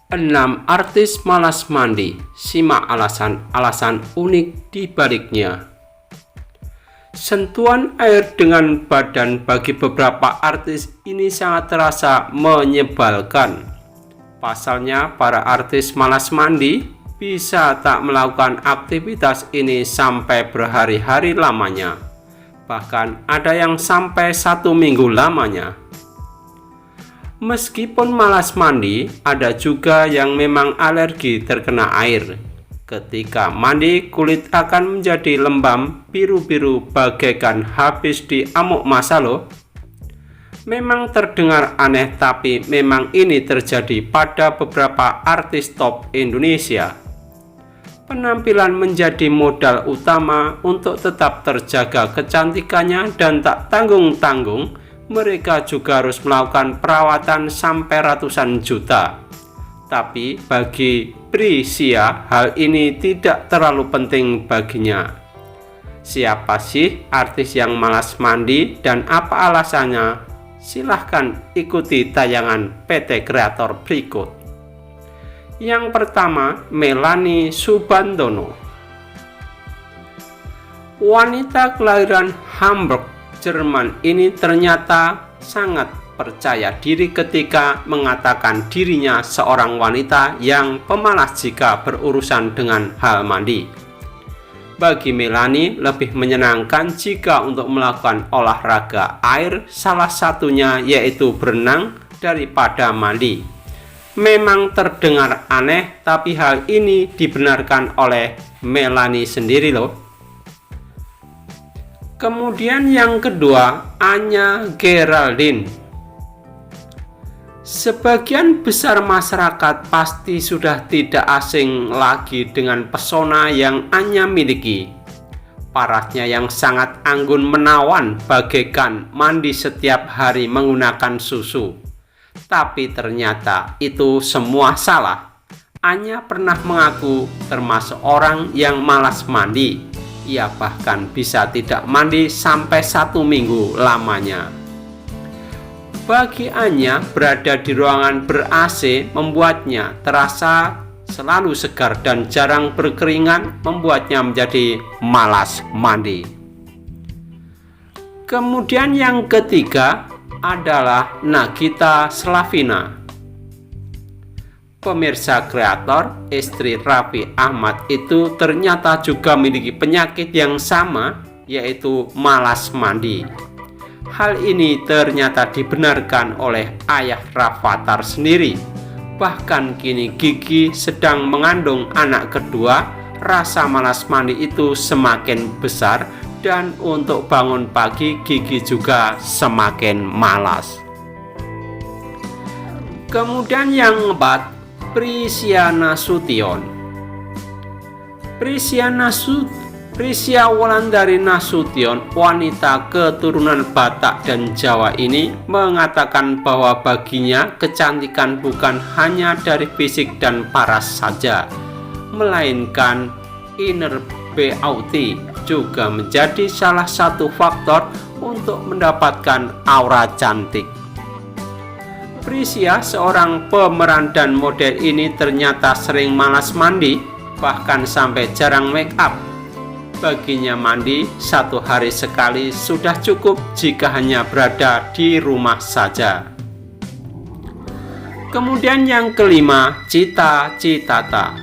6 artis malas mandi, simak alasan-alasan unik di baliknya. Sentuhan air dengan badan bagi beberapa artis ini sangat terasa menyebalkan. Pasalnya, para artis malas mandi bisa tak melakukan aktivitas ini sampai berhari-hari lamanya. Bahkan ada yang sampai 1 minggu lamanya. Meskipun malas mandi, ada juga yang memang alergi terkena air. Ketika mandi, kulit akan menjadi lembam, biru-biru bagaikan habis diamuk masa loh. Memang terdengar aneh, tapi memang ini terjadi pada beberapa artis top Indonesia. Penampilan menjadi modal utama untuk tetap terjaga kecantikannya dan tak tanggung-tanggung. Mereka juga harus melakukan perawatan sampai ratusan juta. Tapi bagi Prisia, hal ini tidak terlalu penting baginya. Siapa sih artis yang malas mandi dan apa alasannya? Silahkan ikuti tayangan PT Kreator berikut. Yang pertama, Melanie Subandono. Wanita kelahiran Hamburg, Jerman ini ternyata sangat percaya diri ketika mengatakan dirinya seorang wanita yang pemalas jika berurusan dengan hal mandi. Bagi Melanie, lebih menyenangkan jika untuk melakukan olahraga air, salah satunya yaitu berenang, daripada mandi. Memang terdengar aneh, tapi hal ini dibenarkan oleh Melanie sendiri loh. Kemudian yang kedua, Anya Geraldine. Sebagian besar masyarakat pasti sudah tidak asing lagi dengan pesona yang Anya miliki. Parasnya yang sangat anggun menawan bagaikan mandi setiap hari menggunakan susu. Tapi ternyata itu semua salah. Anya pernah mengaku termasuk orang yang malas mandi. Ia bahkan bisa tidak mandi sampai 1 minggu lamanya. Bagi Anya, berada di ruangan ber-AC membuatnya terasa selalu segar dan jarang berkeringat, membuatnya menjadi malas mandi. Kemudian yang ketiga adalah Nagita Slavina. Pemirsa Kreator, istri Raffi Ahmad itu ternyata juga memiliki penyakit yang sama, yaitu malas mandi. Hal ini ternyata dibenarkan oleh ayah Rafathar sendiri. Bahkan kini Gigi sedang mengandung anak kedua, rasa malas mandi itu semakin besar dan untuk bangun pagi Gigi juga semakin malas. Kemudian yang keempat, Prisia Nasution. Prisia Wulandari Nasution, wanita keturunan Batak dan Jawa ini mengatakan bahwa baginya kecantikan bukan hanya dari fisik dan paras saja, melainkan inner beauty juga menjadi salah satu faktor untuk mendapatkan aura cantik. Prisia, seorang pemeran dan model ini ternyata sering malas mandi, bahkan sampai jarang make up. Baginya mandi 1 hari sekali sudah cukup jika hanya berada di rumah saja. Kemudian yang kelima, Cita Citata.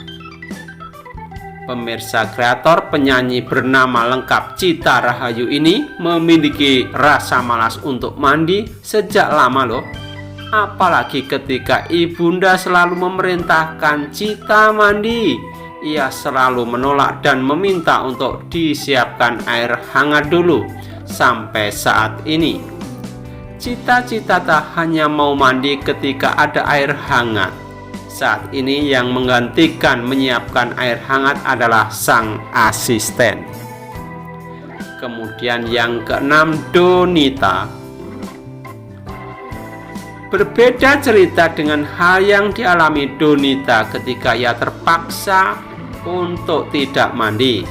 Pemirsa Kreator, penyanyi bernama lengkap Cita Rahayu ini memiliki rasa malas untuk mandi sejak lama loh. Apalagi ketika ibunda selalu memerintahkan Cita mandi, ia selalu menolak dan meminta untuk disiapkan air hangat dulu. Sampai saat ini, Cita Citata hanya mau mandi ketika ada air hangat. Saat ini yang menggantikan menyiapkan air hangat adalah sang asisten. Kemudian yang keenam, Donita. Berbeda cerita dengan hal yang dialami Donita ketika ia terpaksa untuk tidak mandi.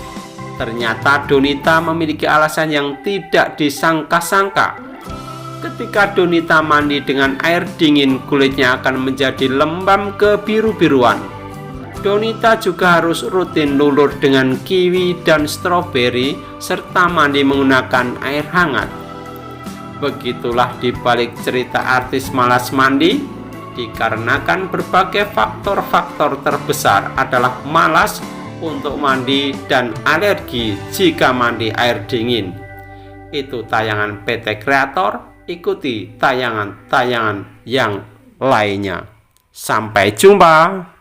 Ternyata Donita memiliki alasan yang tidak disangka-sangka. Ketika Donita mandi dengan air dingin, kulitnya akan menjadi lembam kebiru-biruan. Donita juga harus rutin lulur dengan kiwi dan stroberi serta mandi menggunakan air hangat. Begitulah dibalik cerita artis malas mandi, dikarenakan berbagai faktor-faktor terbesar adalah malas untuk mandi dan alergi jika mandi air dingin. Itu tayangan PT Kreator. Ikuti tayangan-tayangan yang lainnya. Sampai jumpa.